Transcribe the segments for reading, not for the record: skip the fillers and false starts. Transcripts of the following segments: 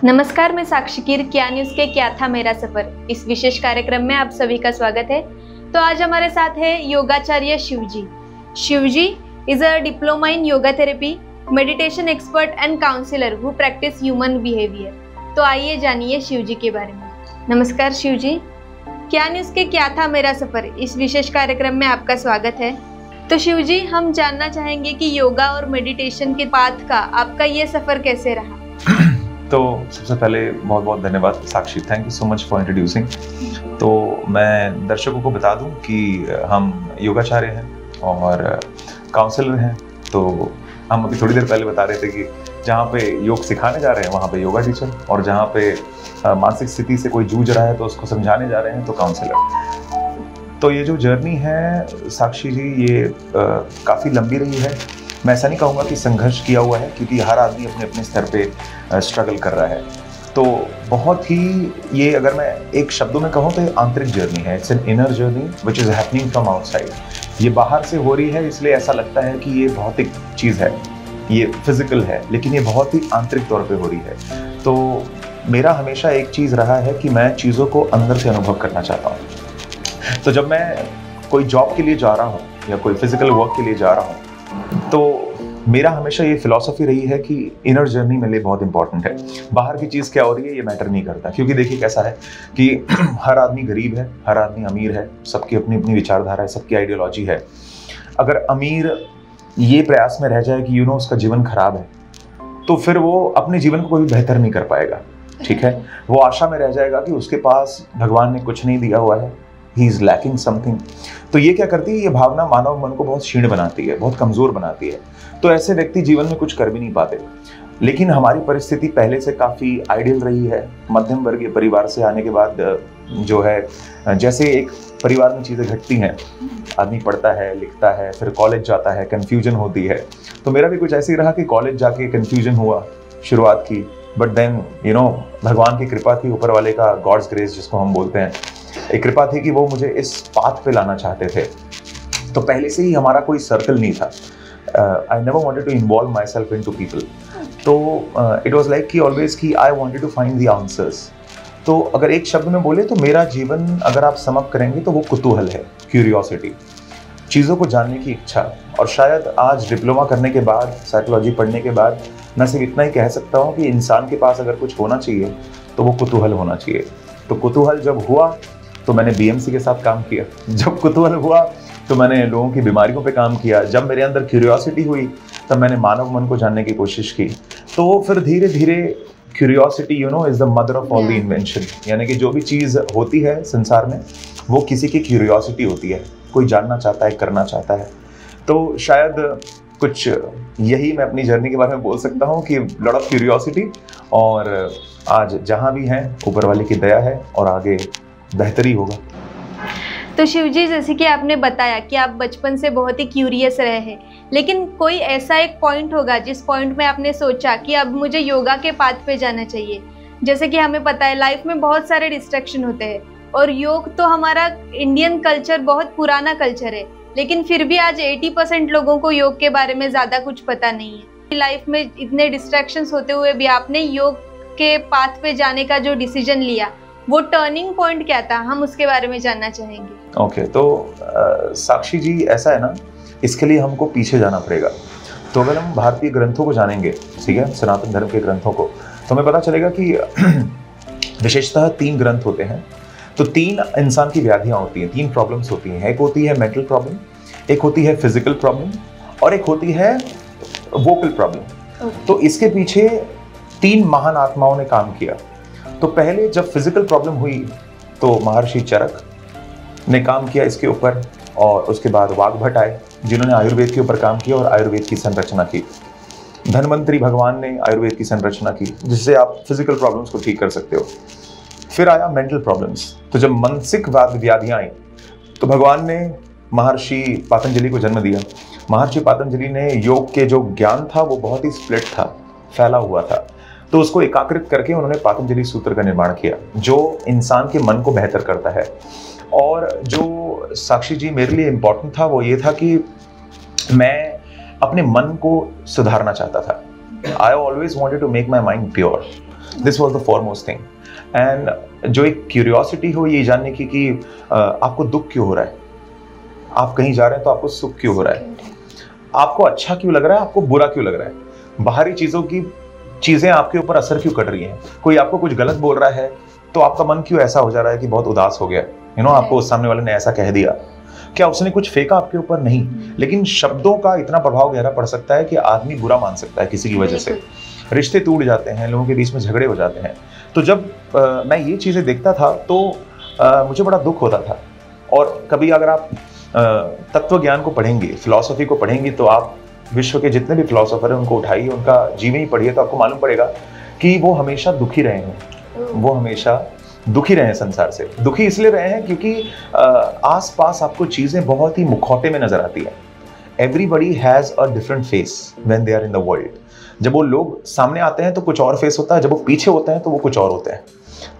नमस्कार, मैं साक्षी कीर, क्या न्यूज़ के क्या था मेरा सफर इस विशेष कार्यक्रम में आप सभी का स्वागत है। तो आज हमारे साथ है योगाचार्य Shivji. Shivji is a diploma in yoga therapy, meditation expert and counselor who practice human behaviour. तो आइए जानिए शिवजी के बारे में। नमस्कार शिवजी, क्या न्यूज़ के क्या था मेरा सफर इस विशेष कार्यक्रम में आपका स्वागत है। तो शिवजी, हम जानना चाहेंगे कि योगा और मेडिटेशन के पाथ का आपका ये सफर कैसे रहा। तो सबसे पहले बहुत बहुत धन्यवाद Sakshi, thank you so much for introducing. तो मैं दर्शकों को बता दूं कि हम योगाचार्य हैं और काउंसलर हैं। तो हम अभी थोड़ी देर पहले बता रहे थे कि जहाँ पे योग सिखाने जा रहे हैं वहाँ पे योगा टीचर, और जहाँ पे मानसिक स्थिति से कोई जूझ रहा है तो उसको समझाने जा रहे हैं तो काउंसलर। तो ये जो जर्नी है साक्षी जी, ये काफ़ी लंबी रही है। मैं ऐसा नहीं कहूँगा कि संघर्ष किया हुआ है, क्योंकि हर आदमी अपने अपने स्तर पे स्ट्रगल कर रहा है। तो बहुत ही ये, अगर मैं एक शब्दों में कहूँ तो ये आंतरिक जर्नी है। It's an inner journey which is happening from outside. ये बाहर से हो रही है, इसलिए ऐसा लगता है कि ये भौतिक चीज़ है, ये फिजिकल है, लेकिन ये बहुत ही आंतरिक तौर पर हो रही है। तो मेरा हमेशा एक चीज़ रहा है कि मैं चीज़ों को अंदर से अनुभव करना चाहता हूँ। तो जब मैं कोई जॉब के लिए जा रहा हूँ या कोई फिजिकल वर्क के लिए जा रहा हूँ, तो मेरा हमेशा ये फिलॉसफी रही है कि इनर जर्नी मेरे लिए बहुत इंपॉर्टेंट है। बाहर की चीज़ क्या हो रही है ये मैटर नहीं करता, क्योंकि देखिए कैसा है कि हर आदमी गरीब है, हर आदमी अमीर है, सबकी अपनी अपनी विचारधारा है, सबकी आइडियोलॉजी है। अगर अमीर ये प्रयास में रह जाए कि उसका जीवन खराब है, तो फिर वो अपने जीवन को कभी बेहतर नहीं कर पाएगा। ठीक है, वो आशा में रह जाएगा कि उसके पास भगवान ने कुछ नहीं दिया हुआ है, ही इज़ लैकिंग समथिंग। तो ये क्या करती है, ये भावना मानव मन को बहुत क्षीण बनाती है, बहुत कमज़ोर बनाती है। तो ऐसे व्यक्ति जीवन में कुछ कर भी नहीं पाते। लेकिन हमारी परिस्थिति पहले से काफ़ी आइडियल रही है। मध्यम वर्गीय परिवार से आने के बाद जो है, जैसे एक परिवार में चीज़ें घटती हैं, आदमी पढ़ता है, लिखता है, फिर कॉलेज जाता है, कन्फ्यूजन होती है। तो मेरा भी कुछ ऐसे ही रहा कि कॉलेज जाके कन्फ्यूजन हुआ, शुरुआत की, बट देन भगवान की कृपा थी, ऊपर वाले का गॉड्स ग्रेस जिसको हम बोलते हैं, एक कृपा थी कि वो मुझे इस पाथ पे लाना चाहते थे। तो पहले से ही हमारा कोई सर्कल नहीं था। I never wanted to involve my self in to people. तो इट वॉज लाइक कि ऑलवेज कि I wanted to find the answers. तो अगर एक शब्द में बोले तो मेरा जीवन अगर आप सम अप करेंगे तो वो कुतूहल है, क्यूरियोसिटी, चीज़ों को जानने की इच्छा। और शायद आज डिप्लोमा करने के बाद, साइकोलॉजी पढ़ने के बाद, मैं सिर्फ इतना ही कह सकता हूँ कि इंसान के पास अगर कुछ होना चाहिए तो वो कुतूहल होना चाहिए। तो कुतूहल जब हुआ तो मैंने बीएमसी के साथ काम किया। जब कुतूहल हुआ तो मैंने लोगों की बीमारियों पे काम किया। जब मेरे अंदर क्यूरियोसिटी हुई तब मैंने मानव मन को जानने की कोशिश की। तो फिर धीरे धीरे curiosity is the mother of all the invention. यानी कि जो भी चीज़ होती है संसार में वो किसी की क्यूरियोसिटी होती है, कोई जानना चाहता है, करना चाहता है। तो शायद कुछ यही मैं अपनी जर्नी के बारे में बोल सकता हूँ कि लॉट ऑफ क्यूरियोसिटी, और आज जहाँ भी हैं ऊपर वाले की दया है और आगे बेहतरी होगा। तो शिवजी, जैसे कि आपने बताया कि आप बचपन से बहुत ही क्यूरियस रहे हैं, लेकिन कोई ऐसा एक पॉइंट होगा जिस पॉइंट में आपने सोचा कि अब मुझे योगा के पाथ पे जाना चाहिए। जैसे कि हमें पता है लाइफ में बहुत सारे डिस्ट्रैक्शन होते हैं, और योग तो हमारा इंडियन कल्चर बहुत पुराना कल्चर है, लेकिन फिर भी आज 80% लोगों को योग के बारे में ज़्यादा कुछ पता नहीं है। लाइफ में इतने डिस्ट्रैक्शंस होते हुए भी आपने योग के पाथ पे जाने का जो डिसीजन लिया, वो टर्निंग पॉइंट क्या था, हम उसके बारे में जानना चाहेंगे। ओके, तो साक्षी जी ऐसा है ना, इसके लिए हमको पीछे जाना पड़ेगा। तो अगर हम भारतीय ग्रंथों को जानेंगे, ठीक है, सनातन धर्म के ग्रंथों को, तो हमें पता चलेगा कि विशेषतः 3 ग्रंथ होते हैं। तो 3 इंसान की व्याधियाँ होती हैं, 3 प्रॉब्लम्स होती हैं। एक होती है मेंटल प्रॉब्लम, एक होती है फिजिकल प्रॉब्लम, और एक होती है वोकल प्रॉब्लम। तो इसके पीछे 3 महान आत्माओं ने काम किया। तो पहले जब फिजिकल प्रॉब्लम हुई तो महर्षि चरक ने काम किया इसके ऊपर, और उसके बाद वाग्भट आए जिन्होंने आयुर्वेद के ऊपर काम किया और आयुर्वेद की संरचना की। धन्वंतरी भगवान ने आयुर्वेद की संरचना की, जिससे आप फिजिकल प्रॉब्लम्स को ठीक कर सकते हो। फिर आया मेंटल प्रॉब्लम्स। तो जब मानसिक व्याधियाँ आई तो भगवान ने महर्षि पातंजलि को जन्म दिया। महर्षि पातंजलि ने योग के जो ज्ञान था वो बहुत ही स्प्लिट था, फैला हुआ था। तो उसको एकाग्रित करके उन्होंने पातंजलि सूत्र का निर्माण किया, जो इंसान के मन को बेहतर करता है। और जो साक्षी जी मेरे लिए इम्पोर्टेंट था वो ये था कि मैं अपने मन को सुधारना चाहता था। I always wanted to make my mind pure. This was the foremost thing. And जो एक क्यूरियोसिटी हो ये जानने की कि आपको दुख क्यों हो रहा है, आप कहीं जा रहे हैं तो आपको सुख क्यों हो रहा है, आपको अच्छा क्यों लग रहा है, आपको बुरा क्यों लग रहा है, बाहरी चीज़ों की चीज़ें आपके ऊपर असर क्यों कर रही हैं, कोई आपको कुछ गलत बोल रहा है तो आपका मन क्यों ऐसा हो जा रहा है कि बहुत उदास हो गया, आपको उस सामने वाले ने ऐसा कह दिया, क्या उसने कुछ फेंका आपके ऊपर? नहीं, लेकिन शब्दों का इतना प्रभाव गहरा पड़ सकता है कि आदमी बुरा मान सकता है किसी की वजह से, रिश्ते टूट जाते हैं, लोगों के बीच में झगड़े हो जाते हैं। तो जब मैं ये चीज़ें देखता था तो मुझे बड़ा दुख होता था। और कभी अगर आप तत्व ज्ञान को पढ़ेंगे, फिलॉसफी को पढ़ेंगे, तो आप विश्व के जितने भी फिलॉसफर हैं उनको उठाइए, उनका जीवन ही पढ़िए, तो आपको मालूम पड़ेगा कि वो हमेशा दुखी रहे हैं, वो हमेशा दुखी रहे हैं संसार से। दुखी इसलिए रहे हैं क्योंकि आसपास आपको चीज़ें बहुत ही मुखौटे में नजर आती है। Everybody has a different face when they are in the world. जब वो लोग सामने आते हैं तो कुछ और फेस होता है, जब वो पीछे होते हैं तो वो कुछ और होते हैं।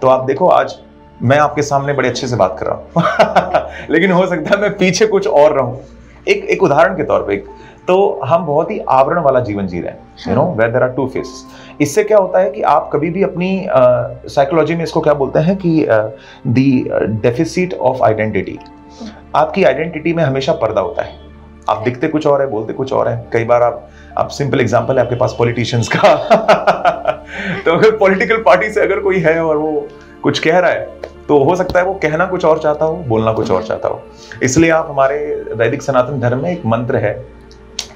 तो आप देखो, आज मैं आपके सामने बड़े अच्छे से बात कर रहा हूँ लेकिन हो सकता है मैं पीछे कुछ और रहूँ। एक उदाहरण के तौर पे, तो हम बहुत ही आवरण वाला जीवन जी रहे हैं, where there are two faces। इससे क्या होता है कि आप कभी भी अपनी साइकोलॉजी में इसको क्या बोलते हैं कि द डेफिसिट ऑफ आइडेंटिटी, आपकी आइडेंटिटी में हमेशा पर्दा होता है। आप दिखते कुछ और है, बोलते कुछ और है। कई बार आप सिंपल एग्जांपल है आपके पास पॉलिटिशियंस का तो अगर पॉलिटिकल पार्टी से अगर कोई है और वो कुछ कह रहा है तो हो सकता है वो कहना कुछ और चाहता हो, बोलना कुछ और चाहता हो। इसलिए आप हमारे वैदिक सनातन धर्म में एक मंत्र है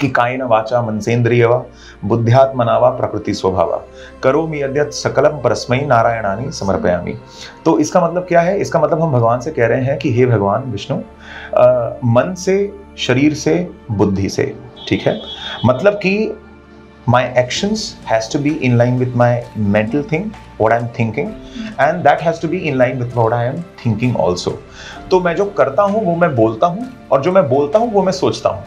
कि कायेन वाचा मनसेन्द्रियवा बुद्ध्यात्मना प्रकृति स्वभावा करोमि यद्यत् सकलम परस्मै नारायणानि समर्पयामि। तो इसका मतलब क्या है? इसका मतलब हम भगवान से कह रहे हैं कि हे भगवान विष्णु, मन से, शरीर से, बुद्धि से, ठीक है, मतलब कि my actions has to be in line with my mental thing, what I'm thinking, and that has to be in line with what I am thinking also। तो मैं जो करता हूँ वो मैं बोलता हूँ, और जो मैं बोलता हूँ वो मैं सोचता हूँ,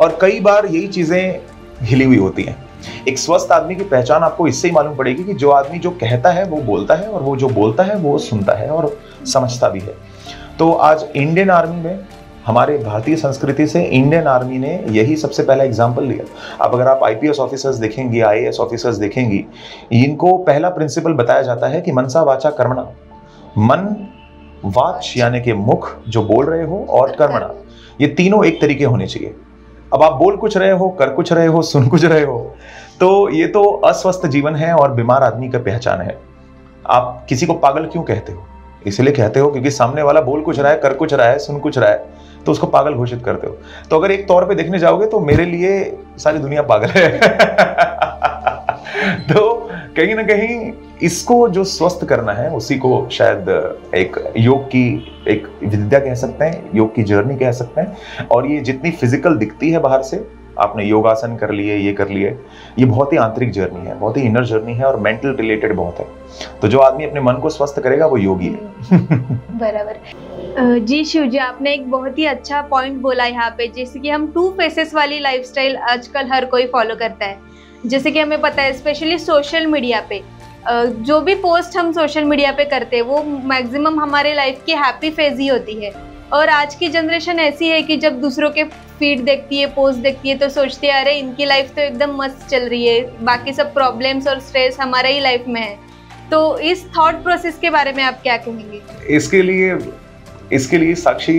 और कई बार यही चीजें हिली हुई होती हैं। एक स्वस्थ आदमी की पहचान आपको इससे ही मालूम पड़ेगी कि जो आदमी जो कहता है वो बोलता है, और वो जो बोलता है वो सुनता है और समझता भी है। तो आज इंडियन आर्मी में, हमारे भारतीय संस्कृति से इंडियन आर्मी ने यही सबसे पहला एग्जाम्पल लिया। अब अगर आप आईपीएस ऑफिसर्स देखेंगी, आईएएस ऑफिसर्स देखेंगी, इनको पहला प्रिंसिपल बताया जाता है कि मनसा वाचा कर्मणा। मन, वाच यानी कि मुख जो बोल रहे हो, और कर्मणा, ये तीनों एक तरीके होने चाहिए। अब आप बोल कुछ रहे हो, कर कुछ रहे हो, सुन कुछ रहे हो, तो ये तो अस्वस्थ जीवन है और बीमार आदमी का पहचान है। आप किसी को पागल क्यों कहते हो? इसलिए कहते हो क्योंकि सामने वाला बोल कुछ रहा है, कर कुछ रहा है, सुन कुछ रहा है, तो उसको पागल घोषित करते हो। तो अगर एक तौर पे देखने जाओगे तो मेरे लिए सारी दुनिया पागल है तो कहीं ना कहीं इसको जो स्वस्थ करना है उसी को शायद एक योग की एक विद्या कह सकते हैं, योग की जर्नी कह सकते हैं। और ये जितनी फिजिकल दिखती है बाहर से, आपने योगासन कर लिए, ये कर लिए, ये बहुत ही आंतरिक जर्नी है, बहुत ही इनर जर्नी है, और मेंटल रिलेटेड बहुत है। तो जो आदमी अपने मन को स्वस्थ करेगा वो योगी है बराबर। जी शिव जी, आपने एक बहुत ही अच्छा पॉइंट बोला यहाँ पे, जैसे कि हम 2 फेसेस वाली लाइफस्टाइल आजकल हर कोई फॉलो करता है। जैसे कि हमें पता है, स्पेशली सोशल मीडिया पे जो भी पोस्ट हम सोशल मीडिया पे करते हैं वो मैक्सिमम हमारे लाइफ की हैप्पी फेज ही होती है। और आज की जनरेशन ऐसी है कि जब दूसरों के फीड देखती है, पोस्ट देखती है, तो सोचती है अरे इनकी लाइफ तो एकदम मस्त चल रही है, बाकी सब प्रॉब्लम्स और स्ट्रेस हमारे ही लाइफ में है। तो इस थॉट प्रोसेस के बारे में आप क्या कहेंगे? इसके लिए साक्षी,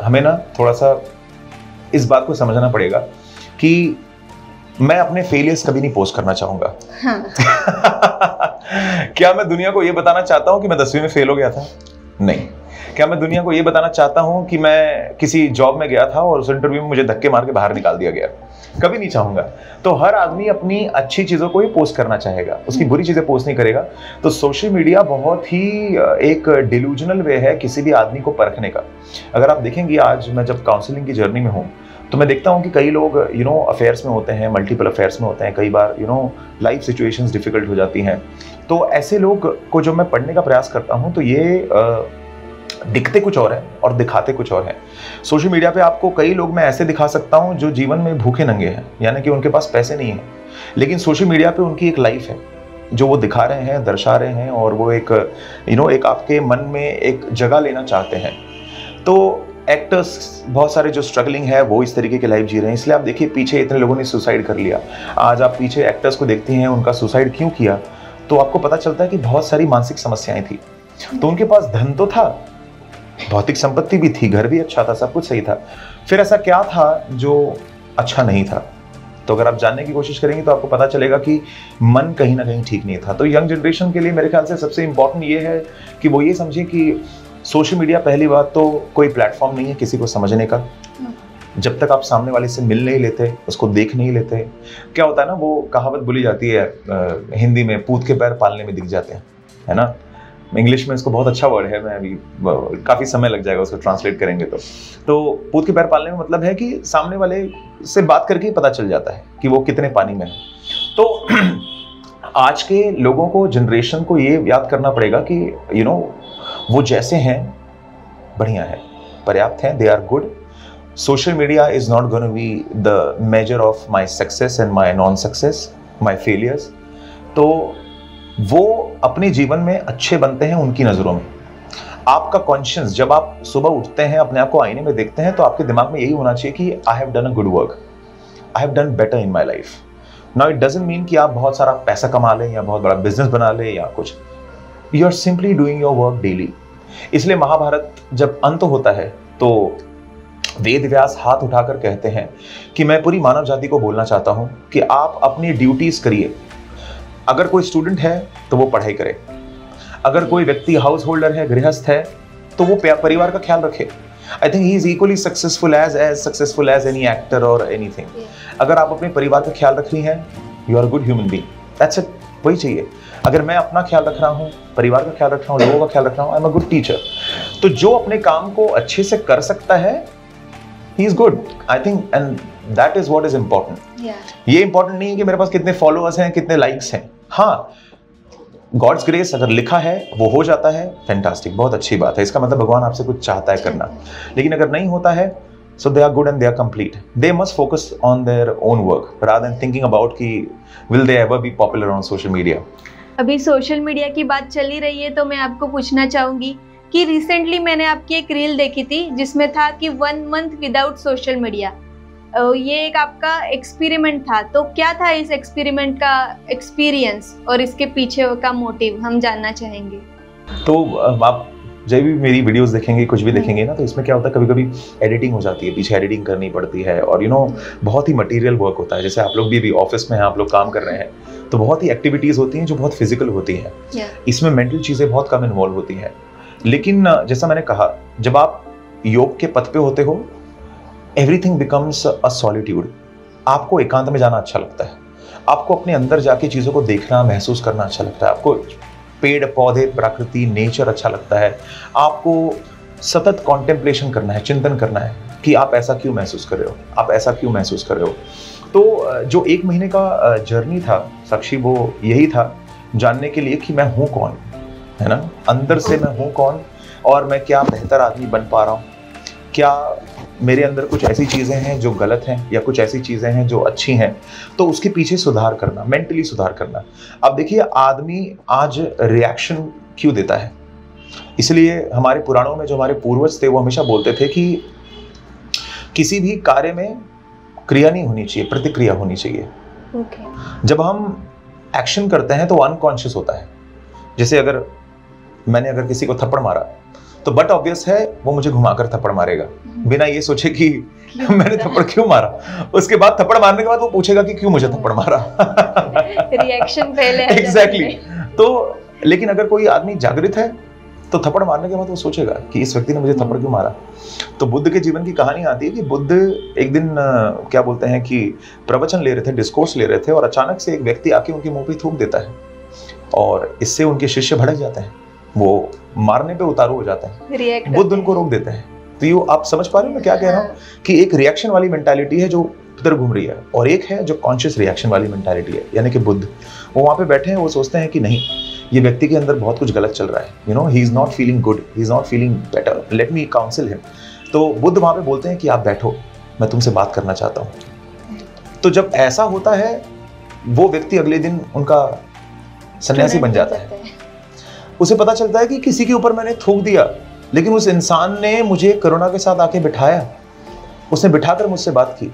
हमें ना थोड़ा सा इस बात को समझना पड़ेगा कि मैं अपने फेलियर्स कभी नहीं पोस्ट करना चाहूंगा। हाँ। क्या मैं दुनिया को ये बताना चाहता हूं कि मैं 10वीं में फेल हो गया था? नहीं। क्या मैं दुनिया को ये बताना चाहता हूं कि मैं किसी जॉब में गया था और उस इंटरव्यू में मुझे धक्के मार के बाहर निकाल दिया गया? कभी नहीं चाहूंगा। तो हर आदमी अपनी अच्छी चीजों को ही पोस्ट करना चाहेगा, उसकी बुरी चीजें पोस्ट नहीं करेगा। तो सोशल मीडिया बहुत ही एक डिल्यूजनल वे है किसी भी आदमी को परखने का। अगर आप देखेंगे, आज मैं जब काउंसलिंग की जर्नी में हूँ तो मैं देखता हूँ कि कई लोग अफेयर्स में होते हैं, मल्टीपल अफेयर्स में होते हैं, कई बार लाइफ सिचुएशंस डिफिकल्ट हो जाती हैं। तो ऐसे लोग को जब मैं पढ़ने का प्रयास करता हूँ तो ये दिखते कुछ और है और दिखाते कुछ और है। सोशल मीडिया पे आपको कई लोग मैं ऐसे दिखा सकता हूँ जो जीवन में भूखे नंगे हैं, यानी कि उनके पास पैसे नहीं है, लेकिन सोशल मीडिया पे उनकी एक लाइफ है जो वो दिखा रहे हैं, दर्शा रहे हैं, और वो एक एक आपके मन में एक जगह लेना चाहते हैं। तो एक्टर्स बहुत सारे जो स्ट्रगलिंग है वो इस तरीके की लाइफ जी रहे हैं। इसलिए आप देखिए पीछे इतने लोगों ने सुसाइड कर लिया। आज आप पीछे एक्टर्स को देखते हैं, उनका सुसाइड क्यों किया? तो आपको पता चलता है कि बहुत सारी मानसिक समस्याएं थी। तो उनके पास धन तो था, भौतिक संपत्ति भी थी, घर भी अच्छा था, सब कुछ सही था, फिर ऐसा क्या था जो अच्छा नहीं था? तो अगर आप जानने की कोशिश करेंगे तो आपको पता चलेगा कि मन कहीं ना कहीं ठीक नहीं था। तो यंग जनरेशन के लिए मेरे ख्याल से सबसे इंपॉर्टेंट ये है कि वो ये समझे कि सोशल मीडिया पहली बात तो कोई प्लेटफॉर्म नहीं है किसी को समझने का। जब तक आप सामने वाले से मिल नहीं लेते, उसको देख नहीं लेते, क्या होता है ना, वो कहावत बोली जाती है हिंदी में, पूत के पैर पालने में दिख जाते हैं, है ना। इंग्लिश में इसको बहुत अच्छा वर्ड है, मैं अभी काफ़ी समय लग जाएगा उसको ट्रांसलेट करेंगे तो पूत के पैर पालने में मतलब है कि सामने वाले से बात करके ही पता चल जाता है कि वो कितने पानी में है। तो आज के लोगों को, जनरेशन को ये याद करना पड़ेगा कि वो जैसे हैं बढ़िया है, पर्याप्त हैं, they are good. Social media is not gonna be the major of my success and my non success, my failures. तो वो अपने जीवन में अच्छे बनते हैं उनकी नज़रों में। आपका कॉन्शियस, जब आप सुबह उठते हैं, अपने आप को आईने में देखते हैं, तो आपके दिमाग में यही होना चाहिए कि I have done a good work, I have done better in my life. Now it doesn't mean कि आप बहुत सारा पैसा कमा लें या बहुत बड़ा बिजनेस बना लें या कुछ, you are simply doing your work daily. इसलिए महाभारत जब अंत होता है तो वेद व्यास हाथ उठाकर कहते हैं कि मैं पूरी मानव जाति को बोलना चाहता हूं कि आप अपनी ड्यूटीज करिए। अगर कोई स्टूडेंट है तो वो पढ़ाई करे, अगर कोई व्यक्ति हाउस होल्डर है, गृहस्थ है, तो वो परिवार का ख्याल रखे। I think he is equally successful as any actor और एनीथिंग। अगर आप अपने परिवार का ख्याल रख रही हैं, you are good human being, that's it, वही चाहिए। अगर मैं अपना ख्याल रख रहा हूँ, परिवार का ख्याल रख रहा हूँ, लोगों का ख्याल रख रहा हूँ, I am a good teacher. तो जो अपने काम को अच्छे से कर सकता है, he is good, I think, and that is what is important. ये important नहीं है कि मेरे पास कितने followers हैं, कितने likes हैं। हाँ, God's grace अगर लिखा है वो हो जाता है, fantastic, बहुत अच्छी बात है। इसका मतलब भगवान आपसे कुछ चाहता है करना। लेकिन अगर नहीं होता है, so they are good and they are complete. They must focus on their own work rather than thinking about कि will they ever be popular on social media. अभी सोशल मीडिया की बात चली रही है तो मैं आपको पूछना चाहूंगी कि रिसेंटली मैंने आपकी एक रील देखी थी जिसमें था कि 1 मंथ विदाउट सोशल मीडिया। ये एक आपका एक्सपेरिमेंट था, तो क्या था इस एक्सपेरिमेंट का एक्सपीरियंस और इसके पीछे का मोटिव हम जानना चाहेंगे। तो आप जब भी मेरी वीडियोस देखेंगे, कुछ भी देखेंगे ना, तो इसमें क्या होता है, कभी कभी एडिटिंग हो जाती है, पीछे एडिटिंग करनी पड़ती है और बहुत ही मटेरियल वर्क होता है। जैसे आप लोग भी ऑफिस में हैं, आप लोग काम कर रहे हैं, तो बहुत ही एक्टिविटीज होती हैं जो बहुत फिजिकल होती हैं। इसमें मेंटल चीज़ें बहुत कम इन्वॉल्व होती हैं। लेकिन जैसा मैंने कहा, जब आप योग के पथ पे होते हो, एवरीथिंग बिकम्स अ सॉलिट्यूड। आपको एकांत में जाना अच्छा लगता है, आपको अपने अंदर जाके चीज़ों को देखना, महसूस करना अच्छा लगता है, आपको पेड़ पौधे, प्रकृति, नेचर अच्छा लगता है, आपको सतत कॉन्टेम्पलेशन करना है, चिंतन करना है कि आप ऐसा क्यों महसूस कर रहे हो, आप ऐसा क्यों महसूस कर रहे हो। तो जो 1 महीने का जर्नी था साक्षी, वो यही था जानने के लिए कि मैं हूँ कौन, है ना, अंदर से मैं हूँ कौन और मैं क्या बेहतर आदमी बन पा रहा हूँ। क्या मेरे अंदर कुछ ऐसी चीज़ें हैं जो गलत हैं या कुछ ऐसी चीज़ें हैं जो अच्छी हैं, तो उसके पीछे सुधार करना, मेंटली सुधार करना। अब देखिए, आदमी आज रिएक्शन क्यों देता है, इसलिए हमारे पुराणों में जो हमारे पूर्वज थे वो हमेशा बोलते थे कि किसी भी कार्य में क्रिया नहीं होनी चाहिए, प्रतिक्रिया होनी चाहिए। जब हम एक्शन करते हैं तो अनकॉन्शियस होता है। जैसे अगर मैंने किसी को थप्पड़ मारा तो बट ऑब्वियस है वो मुझे घुमाकर थप्पड़ मारेगा, बिना ये सोचे कि मैंने थप्पड़ क्यों मारा। उसके बाद थप्पड़ मारने के बाद वो पूछेगा कि क्यों मुझे थप्पड़ मारा। रिएक्शन पहले एग्जैक्टली। तो लेकिन अगर कोई आदमी जागृत है तो थप्पड़ मारने के बाद वो सोचेगा कि इस व्यक्ति ने मुझे थप्पड़ क्यों मारा। तो बुद्ध के जीवन की कहानी आती है कि बुद्ध एक दिन क्या बोलते हैं कि प्रवचन ले रहे थे, डिस्कोर्स ले रहे थे, और अचानक से एक व्यक्ति आके उनके मुंह पे थूक देता है और इससे उनके शिष्य भड़क जाते हैं, वो मारने पे उतारू हो जाता है। बुद्ध उनको रोक देते हैं। तो ये आप समझ पा रहे हो मैं क्या कह रहा हूँ कि एक रिएक्शन वाली मेंटालिटी है जो इधर घूम रही है और एक है जो कॉन्शियस रिएक्शन वाली मेंटालिटी है, यानी कि बुद्ध। वो वहाँ पे बैठे हैं, वो सोचते हैं कि नहीं, ये व्यक्ति के अंदर बहुत कुछ गलत चल रहा है, he is not feeling good, he is not feeling better, let me council him. तो बुद्ध वहाँ पे बोलते हैं कि आप बैठो, मैं तुमसे बात करना चाहता हूँ। तो जब ऐसा होता है, वो व्यक्ति अगले दिन उनका सन्यासी बन जाता है। उसे पता चलता है कि किसी के ऊपर मैंने थूक दिया, लेकिन उस इंसान ने मुझे करुणा के साथ आके बिठाया, उसने बिठाकर मुझसे बात की,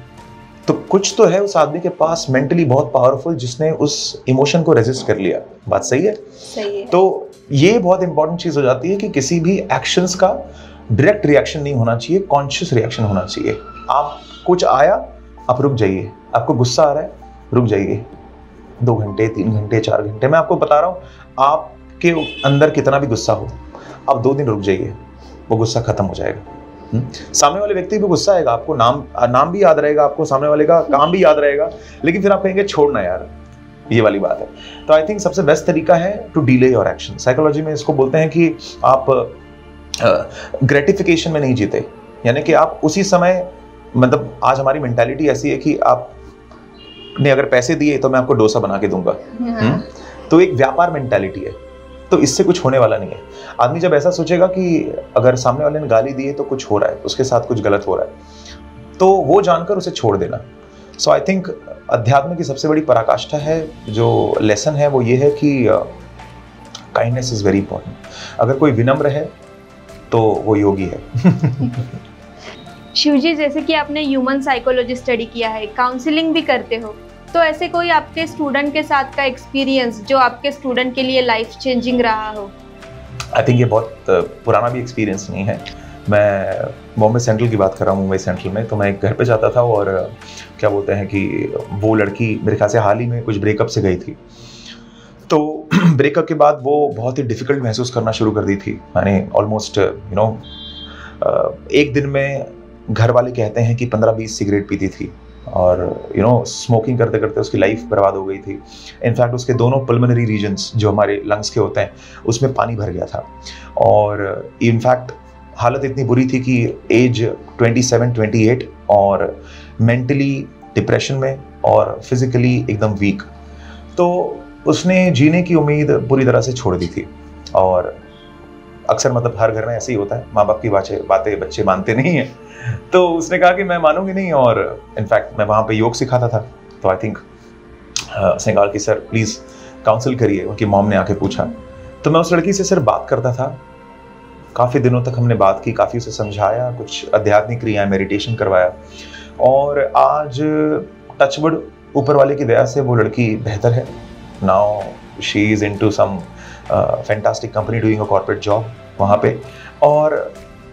तो कुछ तो है उस आदमी के पास मेंटली बहुत पावरफुल, जिसने उस इमोशन को रेजिस्ट कर लिया। बात सही है? सही है। तो ये बहुत इंपॉर्टेंट चीज हो जाती है कि किसी भी एक्शंस का डायरेक्ट रिएक्शन नहीं होना चाहिए, कॉन्शियस रिएक्शन होना चाहिए। आप कुछ आया, आप रुक जाइए। आपको गुस्सा आ रहा है, रुक जाइए। 2 घंटे, 3 घंटे, 4 घंटे, मैं आपको बता रहा हूँ, आपके अंदर कितना भी गुस्सा हो, आप 2 दिन रुक जाइए, वो गुस्सा खत्म हो जाएगा। सामने वाले व्यक्ति भी गुस्सा आएगा, आपको नाम भी याद रहेगा, आपको सामने वाले का काम भी याद रहेगा, लेकिन फिर आप कहेंगे छोड़ना यार, ये वाली बात है। तो आई थिंक सबसे बेस्ट तरीका है to delay your action. Psychology में इसको बोलते हैं कि आप ग्रेटिफिकेशन में नहीं जीते, यानी कि आप उसी समय, मतलब आज हमारी मेंटालिटी ऐसी है कि आपने अगर पैसे दिए तो मैं आपको डोसा बना के दूंगा। तो एक व्यापार मेंटालिटी है, तो इससे कुछ होने वाला नहीं है। आदमी जब ऐसा सोचेगा कि अगर सामने वाले ने गाली दी है तो कुछ हो रहा है, उसके साथ कुछ गलत हो रहा है, तो वो जानकर उसे छोड़ देना। सो आई थिंक अध्यात्म की सबसे बड़ी पराकाष्ठा है, जो लेसन है वो ये है कि काइंडनेस इज वेरी इंपॉर्टेंट। अगर कोई विनम्र है तो वो योगी है। शिवजी, जैसे कि आपने ह्यूमन साइकोलॉजी स्टडी किया है, काउंसलिंग भी करते हो, तो ऐसे कोई आपके स्टूडेंट के साथ का एक्सपीरियंस जो आपके स्टूडेंट के लिए लाइफ चेंजिंग रहा हो? आई थिंक ये बहुत पुराना भी एक्सपीरियंस नहीं है। मैं बॉम्बे सेंट्रल की बात कर रहा हूँ, मुंबई सेंट्रल में। तो मैं एक घर पे जाता था और क्या बोलते हैं कि वो लड़की मेरे ख्याल से हाल ही में कुछ ब्रेकअप से गई थी। तो ब्रेकअप के बाद वो बहुत ही डिफिकल्ट महसूस करना शुरू कर दी थी। मैंने ऑलमोस्ट एक दिन में घर वाले कहते हैं कि 15-20 सिगरेट पीती थी और स्मोकिंग करते करते उसकी लाइफ बर्बाद हो गई थी। इनफैक्ट उसके दोनों पल्मोनरी रीजन्स जो हमारे लंग्स के होते हैं उसमें पानी भर गया था और इनफैक्ट हालत इतनी बुरी थी कि एज 27-28 और मेंटली डिप्रेशन में और फिजिकली एकदम वीक। तो उसने जीने की उम्मीद पूरी तरह से छोड़ दी थी। और अक्सर मतलब हर घर में ऐसे ही होता है, माँ बाप की बातें बच्चे मानते नहीं हैं। तो उसने कहा कि मैं मानूंगी नहीं। और इनफैक्ट मैं वहाँ पे योग सिखाता था, तो आई थिंक उसने कहा कि सर प्लीज़ काउंसिल करिए। उनकी मॉम ने आके पूछा, तो मैं उस लड़की से सिर्फ बात करता था। काफ़ी दिनों तक हमने बात की, काफ़ी उसे समझाया, कुछ आध्यात्मिक क्रियाएं, मेडिटेशन करवाया। और आज टचवुड ऊपर वाले की दया से वो लड़की बेहतर है। Now she is into some fantastic company doing a corporate job वहाँ पे। और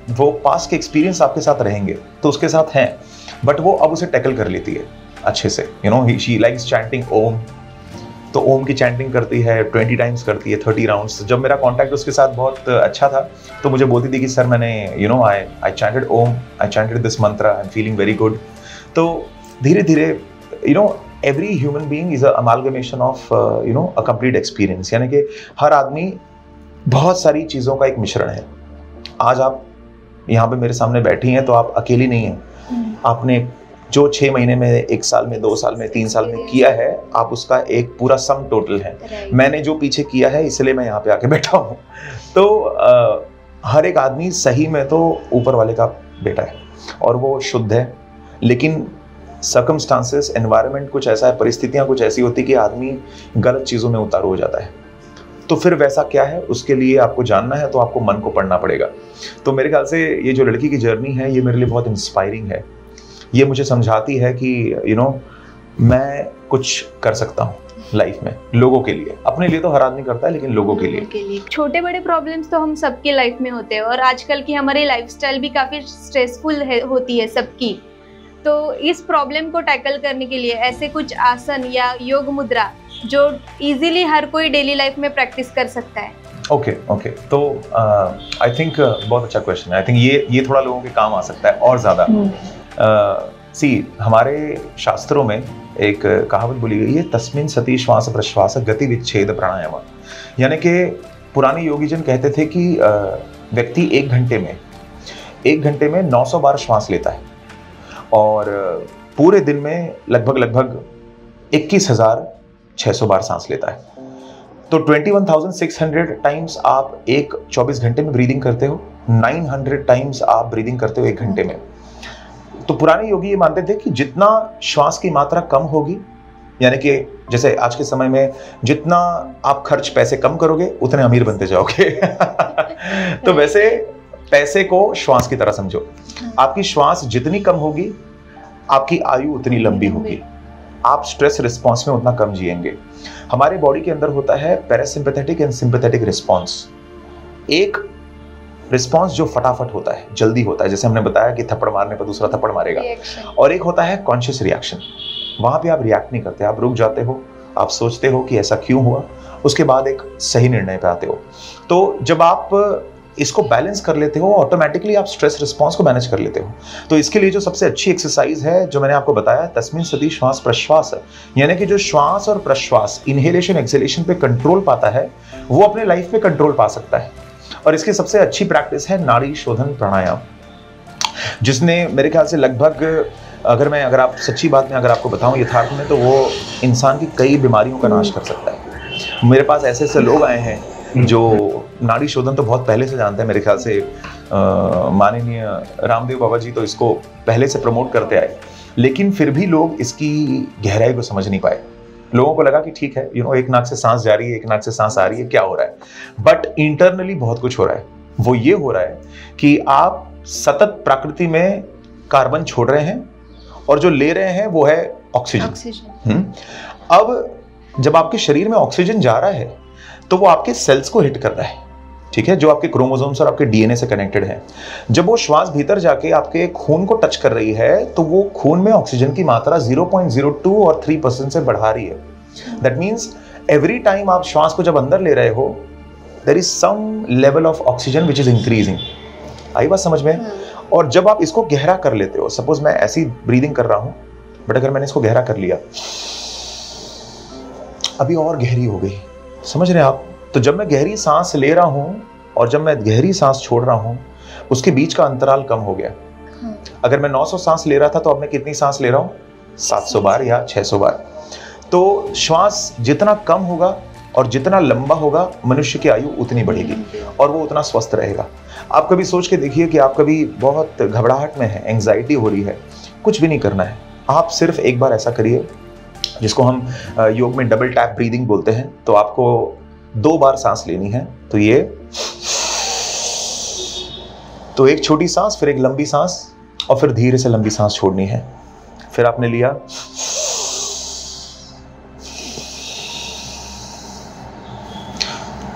वो पास के एक्सपीरियंस आपके साथ रहेंगे तो उसके साथ हैं, बट वो अब उसे टैकल कर लेती है अच्छे से। शी लाइक्स चैंटिंग ओम, तो ओम की चैंटिंग करती है, 20 टाइम्स करती है, 30 राउंड्स। जब मेरा कॉन्टैक्ट उसके साथ बहुत अच्छा था तो मुझे बोलती थी कि सर मैंने I chanted Om, I chanted this mantra, I am feeling very good. तो धीरे धीरे every human being is a amalgamation of a complete experience, यानी कि हर आदमी बहुत सारी चीज़ों का एक मिश्रण है। आज आप यहाँ पे मेरे सामने बैठी हैं तो आप अकेली नहीं हैं। आपने जो 6 महीने में, 1 साल में, 2 साल में, 3 साल में किया है, आप उसका एक पूरा सम टोटल है। मैंने जो पीछे किया है इसलिए मैं यहाँ पे आके बैठा हूँ। तो हर एक आदमी सही में तो ऊपर वाले का बेटा है और वो शुद्ध है, लेकिन सर्कमस्टांसेस, एनवायरनमेंट कुछ ऐसा है, परिस्थितियाँ कुछ ऐसी होती कि आदमी गलत चीज़ों में उतारू हो जाता है। तो फिर वैसा क्या है उसके लिए आपको जानना है, तो आपको मन को पढ़ना पड़ेगा। तो मेरे ख्याल से ये जो लड़की की जर्नी है ये मेरे लिए बहुत इंस्पायरिंग है। ये मुझे समझाती है कि मैं कुछ कर सकता हूँ लाइफ में, लोगों के लिए। अपने लिए तो हर आदमी करता है, लेकिन लोगों के लिए। छोटे बड़े प्रॉब्लम्स तो हम सबकी लाइफ में होते हैं और आजकल की हमारी लाइफस्टाइल भी काफ़ी स्ट्रेसफुल होती है सबकी। तो इस प्रॉब्लम को टैकल करने के लिए ऐसे कुछ आसन या योग मुद्रा जो इजीली हर कोई डेली लाइफ में प्रैक्टिस कर सकता है? ओके। तो आई थिंक बहुत अच्छा क्वेश्चन है। आई थिंक ये थोड़ा लोगों के काम आ सकता है और ज़्यादा। हमारे शास्त्रों में एक कहावत बोली गई है, तस्मिन् सति श्वास प्रश्वास गति विच्छेद प्राणायाम। यानी कि पुराने योगीजन कहते थे कि व्यक्ति 1 घंटे में 900 बार श्वास लेता है और पूरे दिन में लगभग 21,600 बार सांस लेता है। तो 21,600 टाइम्स आप 24 घंटे में ब्रीदिंग करते हो, 900 टाइम्स आप ब्रीदिंग करते हो 1 घंटे में। तो पुराने योगी ये मानते थे कि जितना श्वास की मात्रा कम होगी, यानी कि जैसे आज के समय में जितना आप पैसे कम करोगे उतने अमीर बनते जाओगे। तो वैसे पैसे को श्वास की तरह समझो। आपकी श्वास जितनी कम होगी आपकी आयु उतनी लंबी होगी, आप स्ट्रेस रिस्पॉन्स में उतना कम जिएंगे। हमारे बॉडी के अंदर होता है पैरासिम्पैथेटिक एंड सिंपैथेटिक रिस्पॉन्स। एक रिस्पॉन्स जो फटाफट होता है, जल्दी होता है, जैसे हमने बताया कि थप्पड़ मारने पर दूसरा थप्पड़ मारेगा, और एक होता है कॉन्शियस रिएक्शन। वहां पे आप रिएक्ट नहीं करते, आप रुक जाते हो, आप सोचते हो कि ऐसा क्यों हुआ, उसके बाद एक सही निर्णय पे आते हो। तो जब आप इसको बैलेंस कर लेते हो, ऑटोमेटिकली आप स्ट्रेस रिस्पॉन्स को मैनेज कर लेते हो। तो इसके लिए जो सबसे अच्छी एक्सरसाइज है जो मैंने आपको बताया, तस्मिन सदी श्वास प्रश्वास है, यानी कि जो श्वास और प्रश्वास, इनहेलेशन एक्सहेलेशन पे कंट्रोल पाता है वो अपने लाइफ पे कंट्रोल पा सकता है। और इसकी सबसे अच्छी प्रैक्टिस है नाड़ी शोधन प्राणायाम, जिसने मेरे ख्याल से लगभग, अगर आप सच्ची बात में अगर आपको बताऊं यथार्थ में, तो वो इंसान की कई बीमारियों का नाश कर सकता है। मेरे पास ऐसे ऐसे लोग आए हैं जो नाड़ी शोधन तो बहुत पहले से जानते हैं। मेरे ख्याल से माननीय रामदेव बाबा जी तो इसको पहले से प्रमोट करते आए, लेकिन फिर भी लोग इसकी गहराई को समझ नहीं पाए। लोगों को लगा कि ठीक है, एक नाक से सांस जा रही है, एक नाक से सांस आ रही है, क्या हो रहा है, बट इंटरनली बहुत कुछ हो रहा है। वो ये हो रहा है कि आप सतत प्रकृति में कार्बन छोड़ रहे हैं और जो ले रहे हैं वो है ऑक्सीजन। अब जब आपके शरीर में ऑक्सीजन जा रहा है तो वो आपके सेल्स को हिट कर रहा है, ठीक है, जो आपके क्रोमोसोम्स और आपके डीएनए से कनेक्टेड है। जब वो श्वास भीतर जाके आपके खून को टच कर रही है तो वो खून में ऑक्सीजन की मात्रा 0.02 और 3% से बढ़ा रही है। दैट मीन्स एवरी टाइम आप श्वास को जब अंदर ले रहे हो, there is some level of oxygen which is increasing. आई बात समझ में? और जब आप इसको गहरा कर लेते हो, सपोज मैं ऐसी ब्रीदिंग कर रहा हूं, बट अगर मैंने इसको गहरा कर लिया, अभी और गहरी हो गई, समझ रहे हैं आप? तो जब मैं गहरी सांस ले रहा हूं और जब मैं गहरी सांस छोड़ रहा हूं, उसके बीच का अंतराल कम हो गया। अगर मैं 900 सांस ले रहा था तो अब मैं कितनी सांस ले रहा हूं? 700 बार या 600 बार। तो श्वास जितना कम होगा और जितना लंबा होगा, मनुष्य की आयु उतनी बढ़ेगी और वो उतना स्वस्थ रहेगा। आप कभी सोच के देखिए कि आप कभी बहुत घबराहट में है, एंजाइटी हो रही है, कुछ भी नहीं करना है, आप सिर्फ एक बार ऐसा करिए, जिसको हम योग में डबल टैप ब्रीदिंग बोलते हैं। तो आपको 2 बार सांस लेनी है, तो ये, तो एक छोटी सांस, फिर एक लंबी सांस, और फिर धीरे से लंबी सांस छोड़नी है। फिर आपने लिया,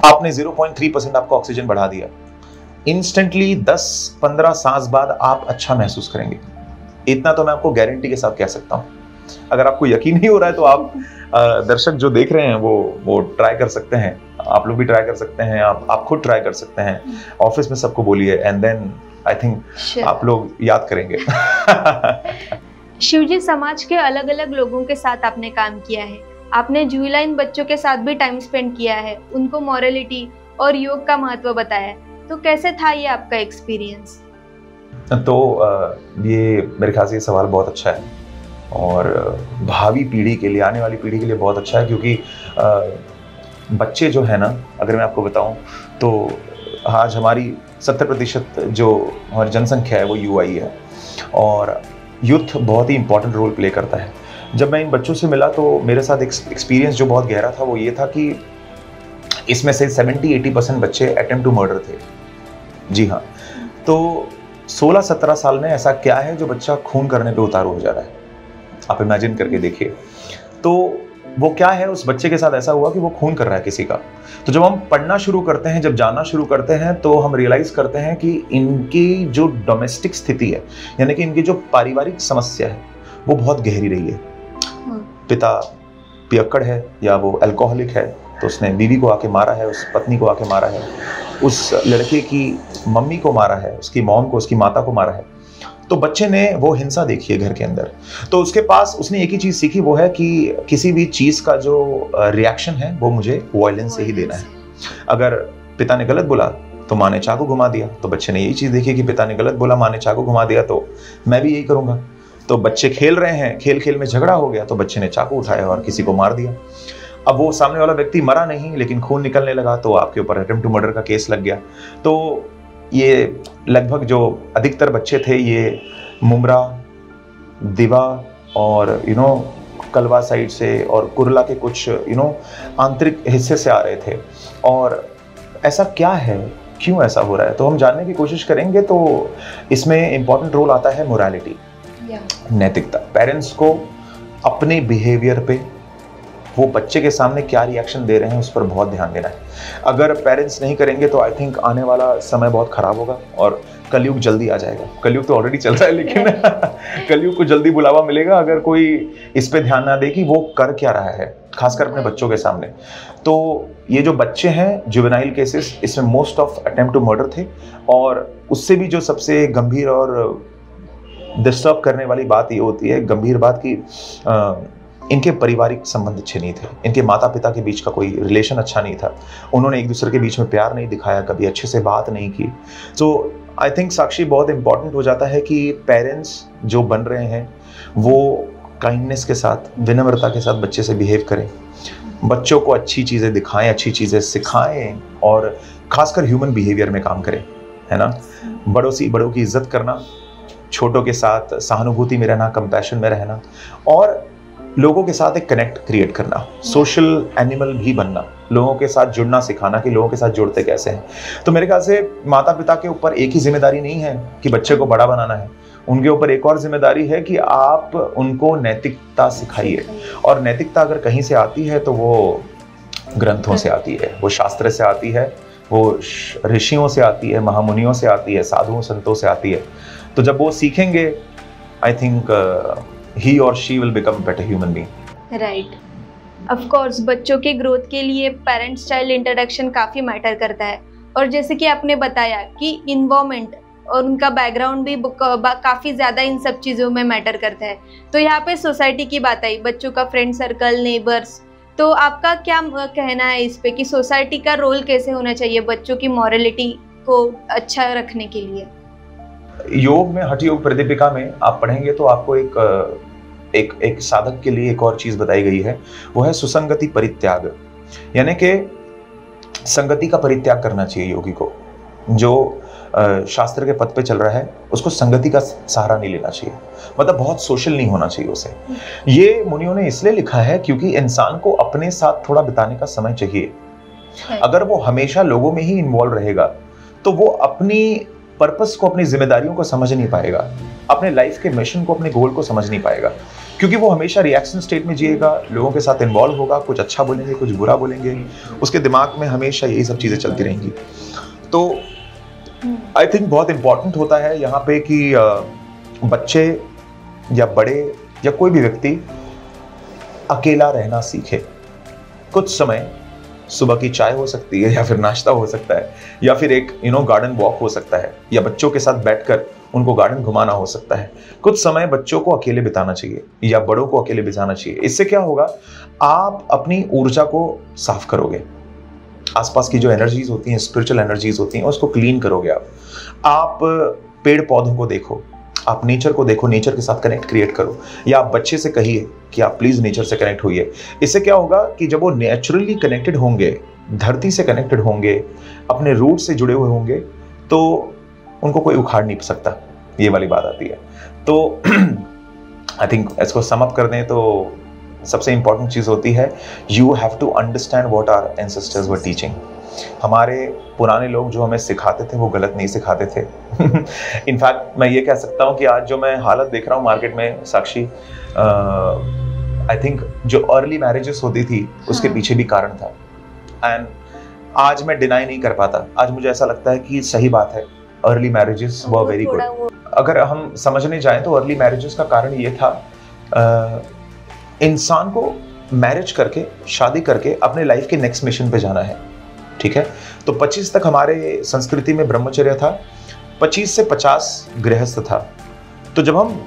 आपने 0.3% आपको ऑक्सीजन बढ़ा दिया। इंस्टेंटली 10-15 सांस बाद आप अच्छा महसूस करेंगे। इतना तो मैं आपको गारंटी के साथ कह सकता हूं। अगर आपको यकीन नहीं हो रहा है तो आप दर्शक जो देख रहे हैं वो ट्राई कर सकते हैं, आप लोग भी ट्राई कर सकते हैं, आप खुद ट्राई कर सकते हैं, ऑफिस में सबको बोलिए, एंड देन आई थिंक आप लोग याद करेंगे। शिवजी, समाज के अलग अलग लोगों के साथ आपने काम किया है, आपने जुवेलाइन बच्चों के साथ भी टाइम स्पेंड किया है, उनको मॉरलिटी और योग का महत्व बताया है, तो कैसे था ये आपका एक्सपीरियंस? तो ये मेरे ख्याल से ये सवाल बहुत अच्छा है और भावी पीढ़ी के लिए, आने वाली पीढ़ी के लिए बहुत अच्छा है, क्योंकि बच्चे जो है ना, अगर मैं आपको बताऊं तो आज हमारी 70% जो हमारी जनसंख्या है वो युवा ही है, और यूथ बहुत ही इंपॉर्टेंट रोल प्ले करता है। जब मैं इन बच्चों से मिला तो मेरे साथ एक एक्सपीरियंस जो बहुत गहरा था वो ये था कि इसमें से 70-80% बच्चे अटेम्प्ट टू मर्डर थे। जी हाँ, तो 16-17 साल में ऐसा क्या है जो बच्चा खून करने पे उतारू हो जा रहा है? आप इमेजिन करके देखिए। तो वो क्या है, उस बच्चे के साथ ऐसा हुआ कि वो खून कर रहा है किसी का। तो जब हम पढ़ना शुरू करते हैं, जब जानना शुरू करते हैं, तो हम रियलाइज करते हैं कि इनकी जो डोमेस्टिक स्थिति है, यानी कि इनकी जो पारिवारिक समस्या है, वो बहुत गहरी रही है। पिता पियक्कड़ है या वो अल्कोहलिक है, तो उसने बीवी को आके मारा है, उस पत्नी को आके मारा है, उस लड़के की मम्मी को मारा है, उसकी मॉम को, उसकी माता को मारा है। तो बच्चे ने वो हिंसा देखी है घर के अंदर। तो उसके पास उसने एक ही चीज सीखी, वो है कि किसी भी चीज का जो रिएक्शन है वो मुझे वायलेंस से ही देना है। अगर पिता ने गलत बोला तो माँ ने चाकू घुमा दिया, तो बच्चे ने यही चीज देखी कि पिता ने गलत बोला, माँ ने चाकू घुमा दिया, तो मैं भी यही करूंगा। तो बच्चे खेल रहे हैं, खेल खेल में झगड़ा हो गया, तो बच्चे ने चाकू उठाया और किसी को मार दिया। अब वो सामने वाला व्यक्ति मरा नहीं, लेकिन खून निकलने लगा, तो आपके ऊपर अटेम्प्ट टू मर्डर का केस लग गया। तो ये लगभग जो अधिकतर बच्चे थे ये मुमरा, दिवा और कलवा साइड से और कुरला के कुछ आंतरिक हिस्से से आ रहे थे। और ऐसा क्या है, क्यों ऐसा हो रहा है, तो हम जानने की कोशिश करेंगे। तो इसमें इम्पॉर्टेंट रोल आता है मोरालिटी। नैतिकता, पेरेंट्स को अपने बिहेवियर पे, वो बच्चे के सामने क्या रिएक्शन दे रहे हैं उस पर बहुत ध्यान देना है। अगर पेरेंट्स नहीं करेंगे तो आई थिंक आने वाला समय बहुत खराब होगा और कलयुग जल्दी आ जाएगा। कलयुग तो ऑलरेडी चल रहा है, लेकिन कलयुग को जल्दी बुलावा मिलेगा अगर कोई इस पे ध्यान ना दे कि वो कर क्या रहा है, खासकर अपने बच्चों के सामने। तो ये जो बच्चे हैं जुवेनाइल केसेस, इसमें most of attempt to murder थे, और उससे भी जो सबसे गंभीर और डिस्टर्ब करने वाली बात ये होती है, गंभीर बात, कि इनके पारिवारिक संबंध अच्छे नहीं थे, इनके माता पिता के बीच का कोई रिलेशन अच्छा नहीं था, उन्होंने एक दूसरे के बीच में प्यार नहीं दिखाया, कभी अच्छे से बात नहीं की। तो आई थिंक साक्षी बहुत इंपॉर्टेंट हो जाता है कि पेरेंट्स जो बन रहे हैं वो काइंडनेस के साथ, विनम्रता के साथ बच्चे से बिहेव करें, बच्चों को अच्छी चीज़ें दिखाएं, अच्छी चीज़ें सिखाएं, और खासकर ह्यूमन बिहेवियर में काम करें, है ना। बड़ों की इज्जत करना, छोटों के साथ सहानुभूति में रहना, कंपैशन में रहना, और लोगों के साथ एक कनेक्ट क्रिएट करना, सोशल एनिमल भी बनना, लोगों के साथ जुड़ना सिखाना कि लोगों के साथ जुड़ते कैसे हैं। तो मेरे ख्याल से माता पिता के ऊपर एक ही जिम्मेदारी नहीं है कि बच्चे को बड़ा बनाना है, उनके ऊपर एक और जिम्मेदारी है कि आप उनको नैतिकता सिखाइए। और नैतिकता अगर कहीं से आती है तो वो ग्रंथों से आती है, वो शास्त्र से आती है, वो ऋषियों से आती है, महामुनियों से आती है, साधुओं संतों से आती है। तो जब वो सीखेंगे, I think he or she will become a better human being. Right. Of course, बच्चों के ग्रोथ के लिए पेरेंट्स चाइल्ड इंटरेक्शन काफ़ी मैटर करता है, और जैसे कि आपने बताया कि इन्वायरमेंट और उनका बैकग्राउंड भी काफ़ी ज़्यादा इन सब चीज़ों में मैटर करता है। तो यहाँ पे सोसाइटी की बात आई, बच्चों का फ्रेंड सर्कल, नेबर्स, तो आपका क्या कहना है इस पे कि सोसाइटी का रोल कैसे होना चाहिए बच्चों की मॉरलिटी को अच्छा रखने के लिए? योग में, हठ योग प्रदीपिका में आप पढ़ेंगे तो आपको एक साधक के लिए एक और चीज बताई गई है, वो है सुसंगति परित्याग, यानी कि संगति का परित्याग करना चाहिए योगी को। जो शास्त्र के पथ पे चल रहा है उसको संगति का सहारा नहीं लेना चाहिए, मतलब बहुत सोशल नहीं होना चाहिए उसे। ये मुनियों ने इसलिए लिखा है क्योंकि इंसान को अपने साथ थोड़ा बिताने का समय चाहिए। अगर वो हमेशा लोगों में ही इन्वॉल्व रहेगा तो वो अपनी पर्पस को, अपनी जिम्मेदारियों को समझ नहीं पाएगा, अपने लाइफ के मिशन को, अपने गोल को समझ नहीं पाएगा, क्योंकि वो हमेशा रिएक्शन स्टेट में जिएगा, लोगों के साथ इन्वॉल्व होगा, कुछ अच्छा बोलेंगे, कुछ बुरा बोलेंगे, उसके दिमाग में हमेशा यही सब चीज़ें चलती रहेंगी। तो आई थिंक बहुत इंपॉर्टेंट होता है यहाँ पे कि बच्चे या बड़े या कोई भी व्यक्ति अकेला रहना सीखे। कुछ समय, सुबह की चाय हो सकती है, या फिर नाश्ता हो सकता है, या फिर एक गार्डन वॉक हो सकता है, या बच्चों के साथ बैठकर उनको गार्डन घुमाना हो सकता है। कुछ समय बच्चों को अकेले बिताना चाहिए या बड़ों को अकेले बिताना चाहिए। इससे क्या होगा, आप अपनी ऊर्जा को साफ करोगे, आसपास की जो एनर्जीज होती हैं, स्पिरिचुअल एनर्जीज होती हैं, उसको क्लीन करोगे। आप पेड़ पौधों को देखो, आप नेचर को देखो, नेचर के साथ कनेक्ट क्रिएट करो, या आप बच्चे से कहिए कि आप प्लीज नेचर से कनेक्ट होइए। इससे क्या होगा कि जब वो नेचुरली कनेक्टेड होंगे, धरती से कनेक्टेड होंगे, अपने रूट से जुड़े हुए होंगे, तो उनको कोई उखाड़ नहीं सकता, ये वाली बात आती है। तो आई थिंक इसको सम अप कर दें तो सबसे इंपॉर्टेंट चीज होती है, you have to understand what our ancestors were teaching. हमारे पुराने लोग जो हमें सिखाते थे वो गलत नहीं सिखाते थे। इनफैक्ट मैं ये कह सकता हूँ कि आज जो मैं हालत देख रहा हूँ मार्केट में साक्षी, आई थिंक जो अर्ली मैरिजेस होती थी उसके पीछे भी कारण था, एंड आज मैं डिनाई नहीं कर पाता। आज मुझे ऐसा लगता है कि सही बात है, early marriages were very good. अगर हम समझने जाएं तो अर्ली मैरिजेस का कारण ये था, इंसान को मैरिज करके, शादी करके अपने लाइफ के नेक्स्ट मिशन पे जाना है, ठीक है। तो 25 तक हमारे संस्कृति में ब्रह्मचर्य था, 25 से 50 गृहस्थ था। तो जब हम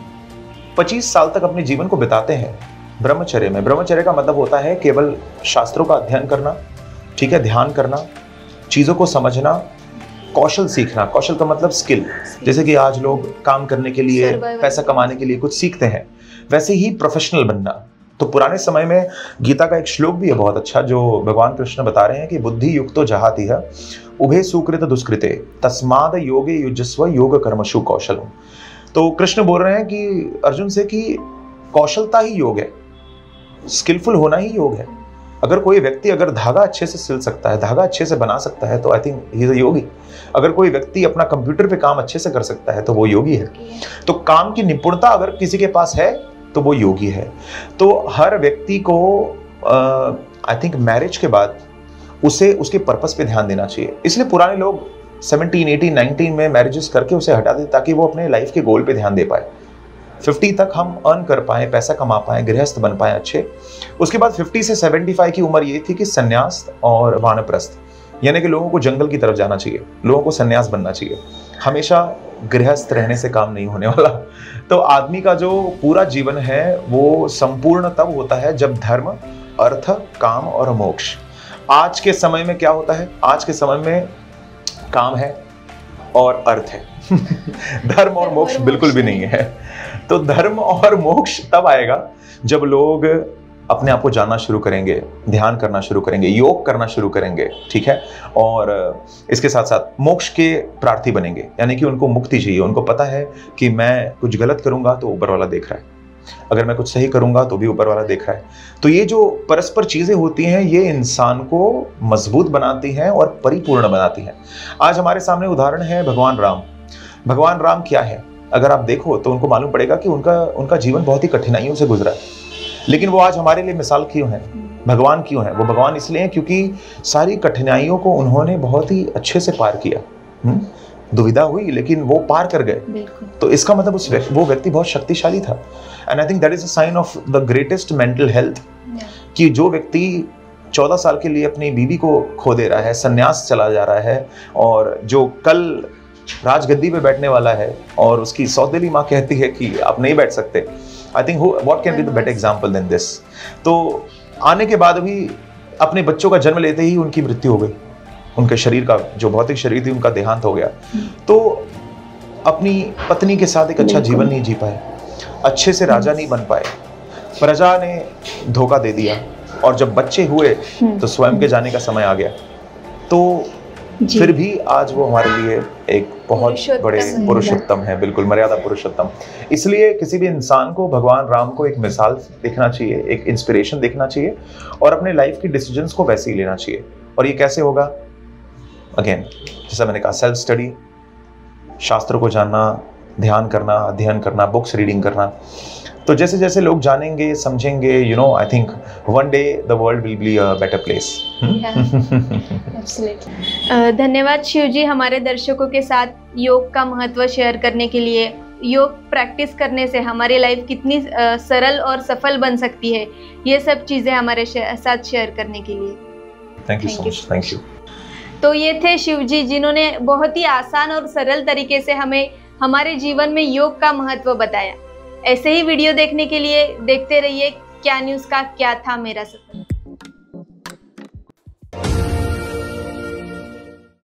25 साल तक अपने जीवन को बिताते हैं ब्रह्मचर्य में, ब्रह्मचर्य का मतलब होता है केवल शास्त्रों का अध्ययन करना, ठीक है, ध्यान करना, चीज़ों को समझना, कौशल सीखना। कौशल का मतलब स्किल, जैसे कि आज लोग काम करने के लिए, पैसा कमाने के लिए कुछ सीखते हैं, वैसे ही प्रोफेशनल बनना। तो पुराने समय में गीता का एक श्लोक भी है बहुत अच्छा, जो भगवान कृष्ण बता रहे हैं कि बुद्धि युक्तो जहाति है उभे सुकृत दुष्कृते तस्माद योगे युजस्व योग कर्मशु कौशलम। तो कृष्ण बोल रहे हैं कि अर्जुन से कि कौशलता ही योग है, स्किलफुल होना ही योग है। अगर कोई व्यक्ति अगर धागा अच्छे से सिल सकता है, धागा अच्छे से बना सकता है, तो आई थिंक ही इज अ योगी। अगर कोई व्यक्ति अपना कंप्यूटर पे काम अच्छे से कर सकता है तो वो योगी है। तो काम की निपुणता अगर किसी के पास है तो वो योगी है। तो हर व्यक्ति को आई थिंक मैरिज के बाद उसे उसके पर्पस पे ध्यान देना चाहिए। इसलिए पुराने लोग 17, 18, 19 में मैरिजेस करके उसे हटा देते ताकि वो अपने लाइफ के गोल पे ध्यान दे पाए। 50 तक हम अर्न कर पाए, पैसा कमा पाए, गृहस्थ बन पाए अच्छे। उसके बाद 50 से 75 की उम्र ये थी कि संन्यास और वानप्रस्थ, यानी कि लोगों को जंगल की तरफ जाना चाहिए, लोगों को संन्यास बनना चाहिए। हमेशा गृहस्थ रहने से काम नहीं होने वाला। तो आदमी का जो पूरा जीवन है वो संपूर्ण तब होता है जब धर्म, अर्थ, काम और मोक्ष। आज के समय में क्या होता है? आज के समय में काम है और अर्थ है धर्म और मोक्ष बिल्कुल भी नहीं है। तो धर्म और मोक्ष तब आएगा जब लोग अपने आप को जानना शुरू करेंगे, ध्यान करना शुरू करेंगे, योग करना शुरू करेंगे, ठीक है, और इसके साथ साथ मोक्ष के प्रार्थी बनेंगे। यानी कि उनको मुक्ति चाहिए। उनको पता है कि मैं कुछ गलत करूंगा तो ऊपर वाला देख रहा है, अगर मैं कुछ सही करूंगा तो भी ऊपर वाला देख रहा है। तो ये जो परस्पर चीजें होती हैं ये इंसान को मजबूत बनाती हैं और परिपूर्ण बनाती हैं। आज हमारे सामने उदाहरण है भगवान राम। भगवान राम क्या है? अगर आप देखो तो उनको मालूम पड़ेगा कि उनका जीवन बहुत ही कठिनाइयों से गुजरा है, लेकिन वो आज हमारे लिए मिसाल क्यों है? भगवान क्यों है? वो भगवान इसलिए हैं क्योंकि सारी कठिनाइयों को उन्होंने बहुत ही अच्छे से पार किया। दुविधा हुई लेकिन वो पार कर गए। तो इसका मतलब वो व्यक्ति बहुत शक्तिशाली था। And I think that is a sign of the greatest mental health, कि जो व्यक्ति 14 साल के लिए अपनी बीवी को खो दे रहा है, संन्यास चला जा रहा है, और जो कल राजगद्दी पे बैठने वाला है और उसकी सौतेली माँ कहती है कि आप नहीं बैठ सकते। I think what can be the better example than this. तो आने के बाद भी अपने बच्चों का जन्म लेते ही उनकी मृत्यु हो गई। उनके शरीर का जो भौतिक शरीर थी उनका देहांत हो गया। तो अपनी पत्नी के साथ एक अच्छा जीवन नहीं जी पाए, अच्छे से राजा नहीं बन पाए, प्रजा ने धोखा दे दिया, और जब बच्चे हुए तो स्वयं के जाने का समय आ गया। तो फिर भी आज वो हमारे लिए एक बहुत बड़े पुरुषोत्तम है, बिल्कुल मर्यादा पुरुषोत्तम। इसलिए किसी भी इंसान को भगवान राम को एक मिसाल देखना चाहिए, एक इंस्पिरेशन देखना चाहिए, और अपने लाइफ की डिसीजंस को वैसे ही लेना चाहिए। और ये कैसे होगा? अगेन जैसा मैंने कहा, सेल्फ स्टडी, शास्त्रों को जानना, ध्यान करना, अध्ययन करना, बुक्स रीडिंग करना। तो जैसे जैसे लोग जानेंगे, समझेंगे, you know, I think one day the world will be a better place. धन्यवाद शिव जी, हमारे दर्शकों के साथ योग का महत्व शेयर करने के लिए। योग प्रैक्टिस करने से हमारी लाइफ कितनी सरल और सफल बन सकती है, ये सब चीज़ें हमारे साथ शेयर करने के लिए thank you so much. Thank you. तो ये थे शिव जी, जिन्होंने बहुत ही आसान और सरल तरीके से हमें हमारे जीवन में योग का महत्व बताया। ऐसे ही वीडियो देखने के लिए देखते रहिए क्या न्यूज़ का क्या था मेरा सफर।